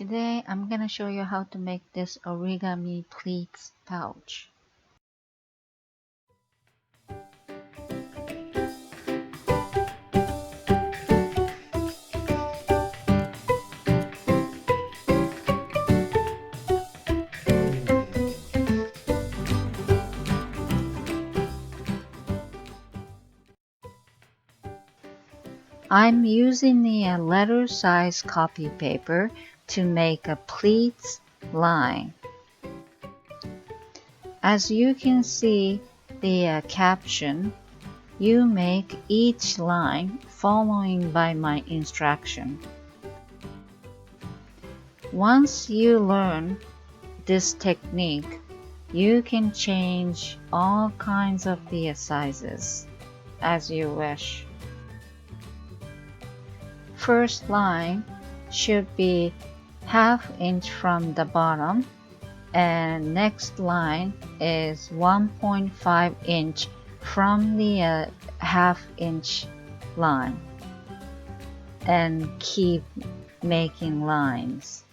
Today I'm gonna show you how to make this origami pleats pouch. I'm using the letter size copy paper to make a pleats line. As you can see the caption, you make each line following by my instruction. Once you learn this technique, you can change all kinds of the sizes as you wish. First line should be ½ inch from the bottom, and next line is 1.5 inch from the ½ inch line, and keep making lines.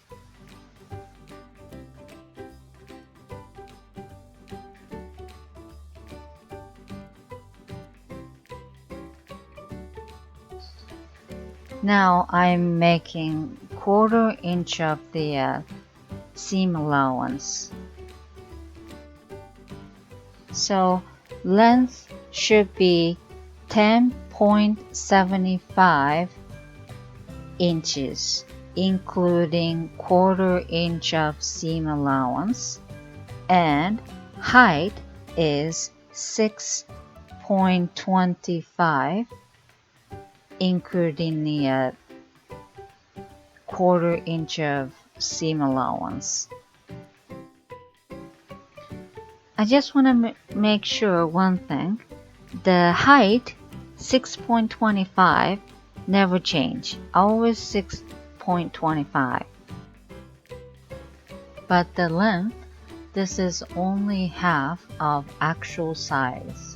Now I'm making 1/4 inch of the seam allowance. So length should be 10.75 inches, including 1/4 inch of seam allowance, and height is 6.25, including the 1/4 inch of seam allowance. I just want to make sure one thing. The height 6.25 never change, always 6.25. But the length, this is only half of actual size.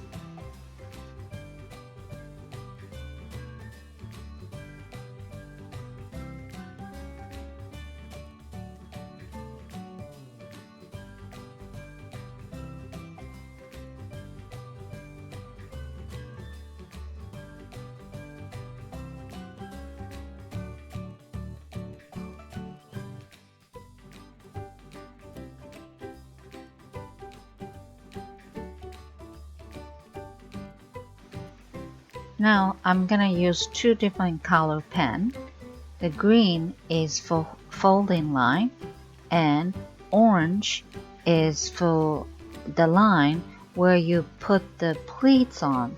Now I'm gonna use two different color pen. The green is for folding line, and orange is for the line where you put the pleats on.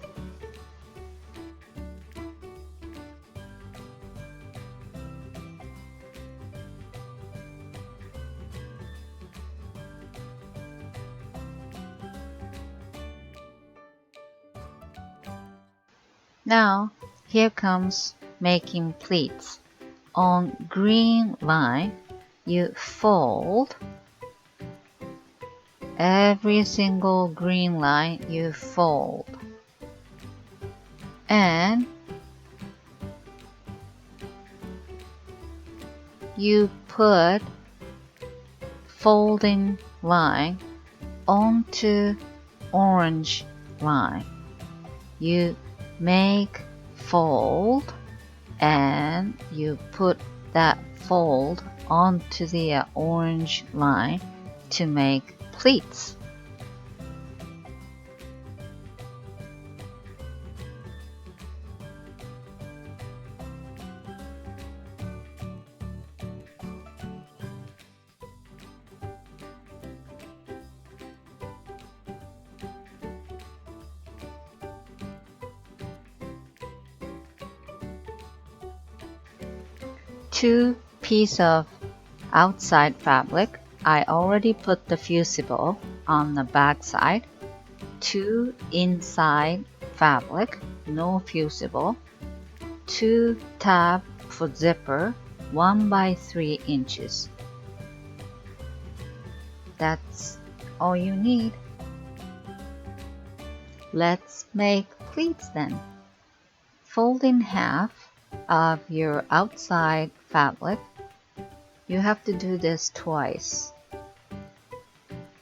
Now here comes making pleats. On green line, you fold. Every single green line you fold. And you put folding line onto orange line. You make fold and you put that fold onto the orange line to make pleats. Two pieces of outside fabric. I already put the fusible on the back side. Two inside fabric, no fusible. Two tab for zipper, 1 by 3 inches. That's all you need. Let's make pleats then. Fold in half of your outside fabric You have to do this twice.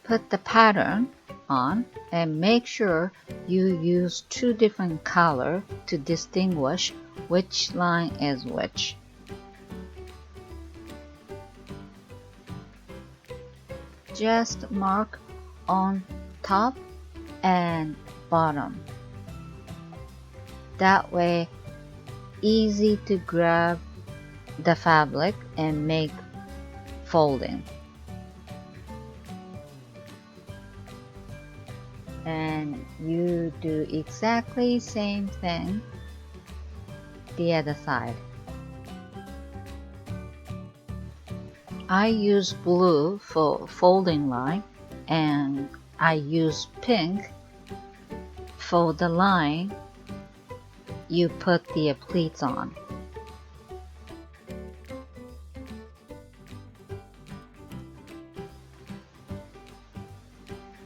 Put the pattern on and make sure you use two different colors to distinguish which line is which. Just mark on top and bottom. That way, easy to grab the fabric and make folding. And you do exactly same thing the other side. I use blue for folding line and I use pink for the line you put the pleats on.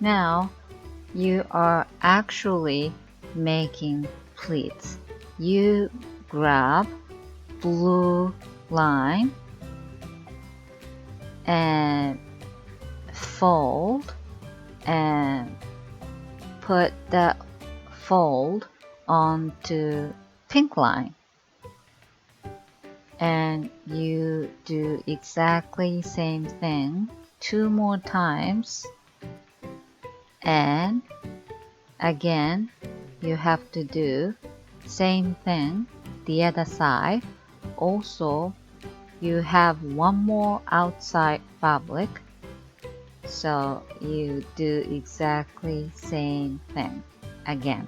Now you are actually making pleats. You grab blue line and fold and put the fold onto pink line, and you do exactly same thing 2 more times, and again you have to do same thing the other side. Also, you have one more outside fabric, so you do exactly same thing again.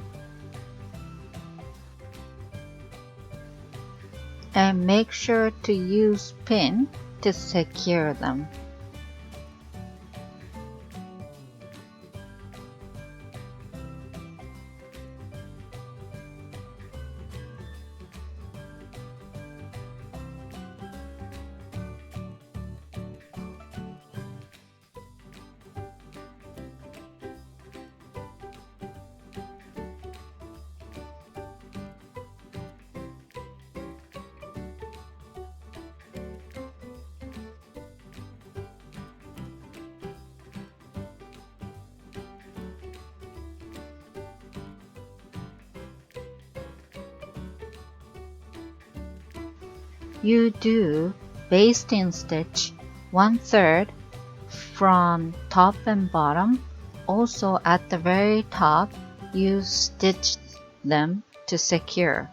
And make sure to use pin to secure them. You do basting stitch 1/3 from top and bottom. Also at the very top, you stitch them to secure.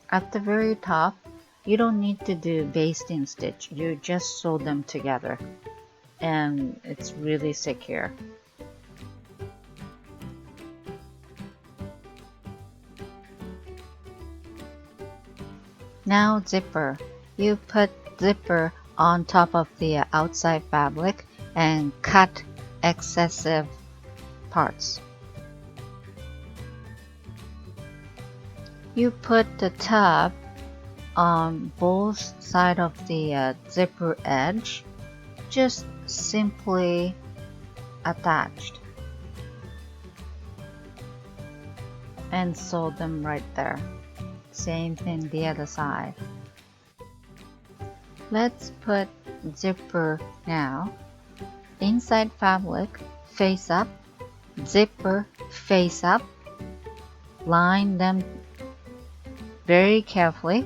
At the very top, you don't need to do basting stitch. You just sew them together and it's really secure. Now zipper. You put zipper on top of the outside fabric and cut excessive parts. You put the tab on both sides of the zipper edge, just simply attached, and sew them right there. Same thing the other side. Let's put zipper now. Inside fabric face up, zipper face up. Line them very carefully,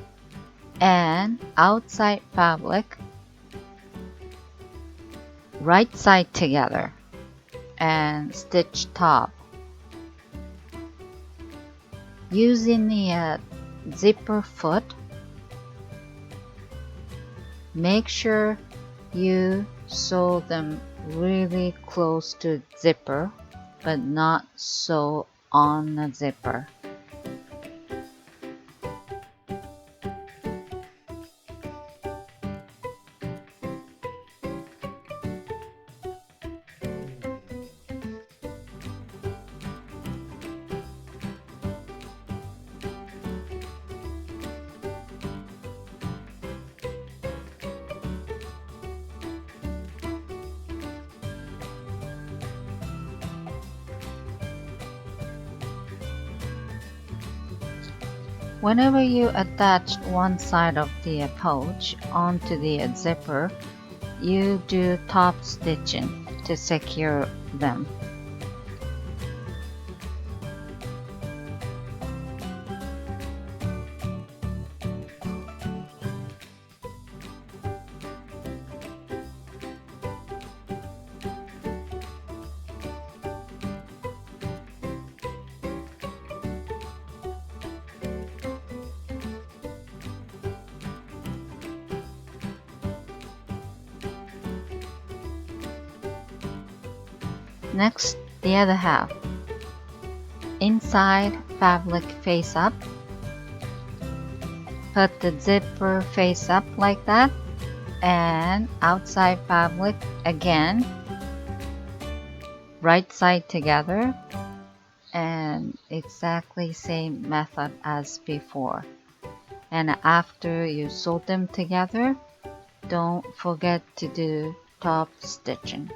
and outside fabric right side together and stitch top. Using the zipper foot, make sure you sew them really close to zipper, but not sew on the zipper. Whenever you attach one side of the pouch onto the zipper, you do top stitching to secure them. Next, the other half. Inside fabric face up. Put the zipper face up like that, and outside fabric again, right side together, and exactly same method as before. And after you sew them together, don't forget to do top stitching.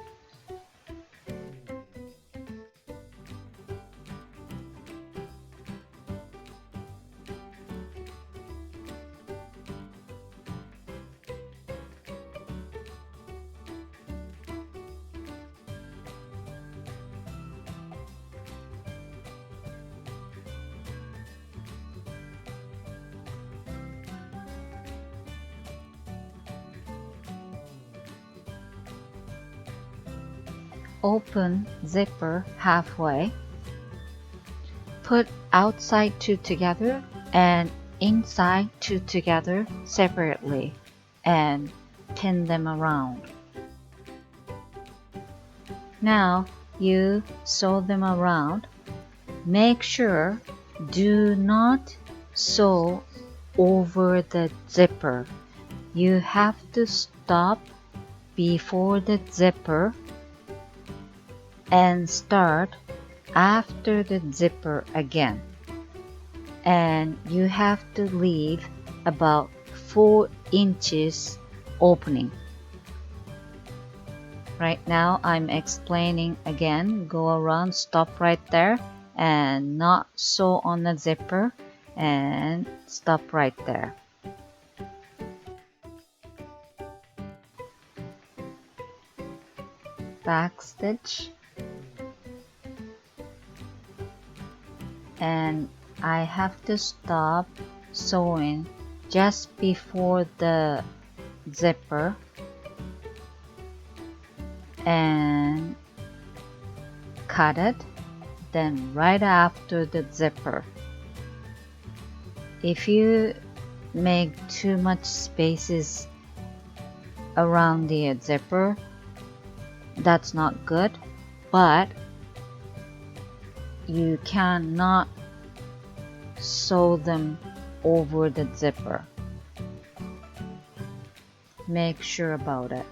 Open zipper halfway. Put outside two together and inside two together separately and pin them around. Now you sew them around. Make sure do not sew over the zipper. You have to stop before the zipper and start after the zipper again. And you have to leave about 4 inches opening. Right now I'm explaining again. Go around, stop right there and not sew on the zipper and stop right there. Back stitch, and I have to stop sewing just before the zipper and cut it, then right after the zipper. If you make too much spaces around the zipper, that's not good, but you cannot sew them over the zipper. Make sure about it.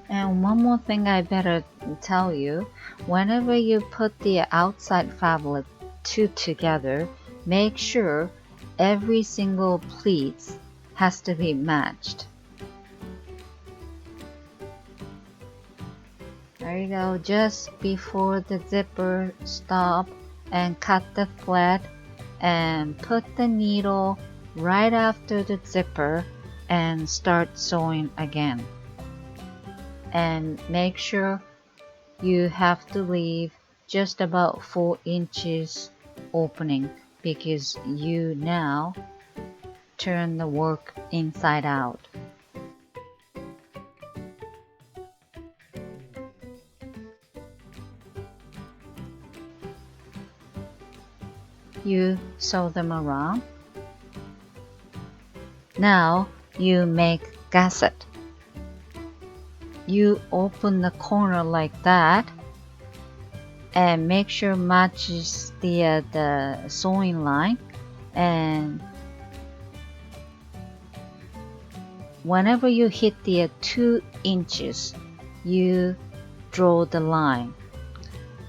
And one more thing I better tell you, whenever you put the outside fabric two together, make sure every single pleat has to be matched. There you go, just before the zipper, stop and cut the thread and put the needle right after the zipper and start sewing again. And make sure you have to leave just about 4 inches opening because you now turn the work inside out. You sew them around. Now you make gusset. You open the corner like that and make sure matches the sewing line, and whenever you hit the 2 inches you draw the line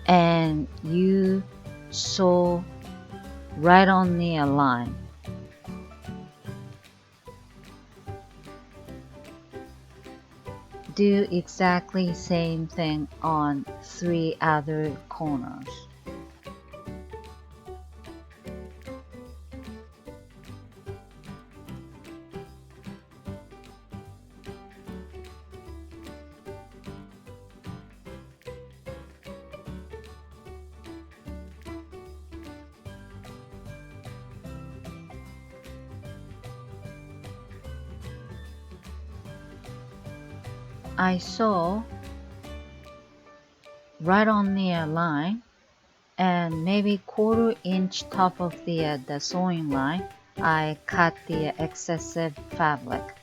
and you sew right on the line. Do exactly same thing on 3 other corners. I sew right on the line, and maybe 1/4 inch top of the sewing line I cut the excessive fabric.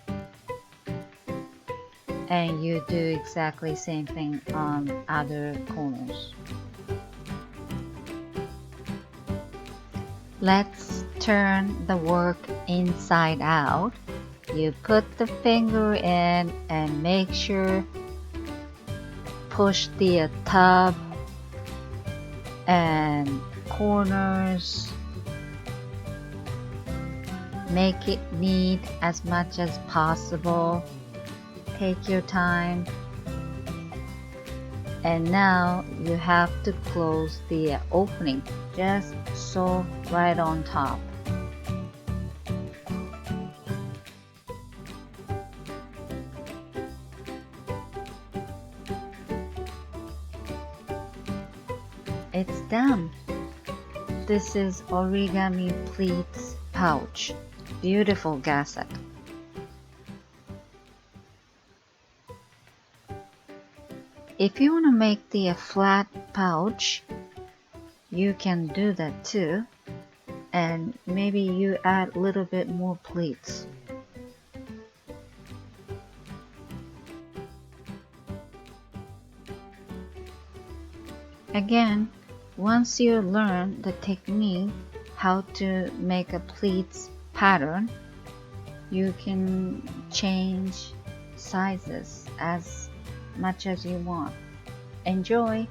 And you do exactly same thing on other corners. Let's turn the work inside out. You put the finger in and make sure push the top and corners. Make it neat as much as possible. Take your time. And now you have to close the opening. Just sew right on top. It's done. This is Origami Pleated pouch. Beautiful gasset. If you want to make the flat pouch, you can do that too. And maybe you add a little bit more pleats. Again, once you learn the technique how to make a pleats pattern, you can change sizes as much as you want. Enjoy!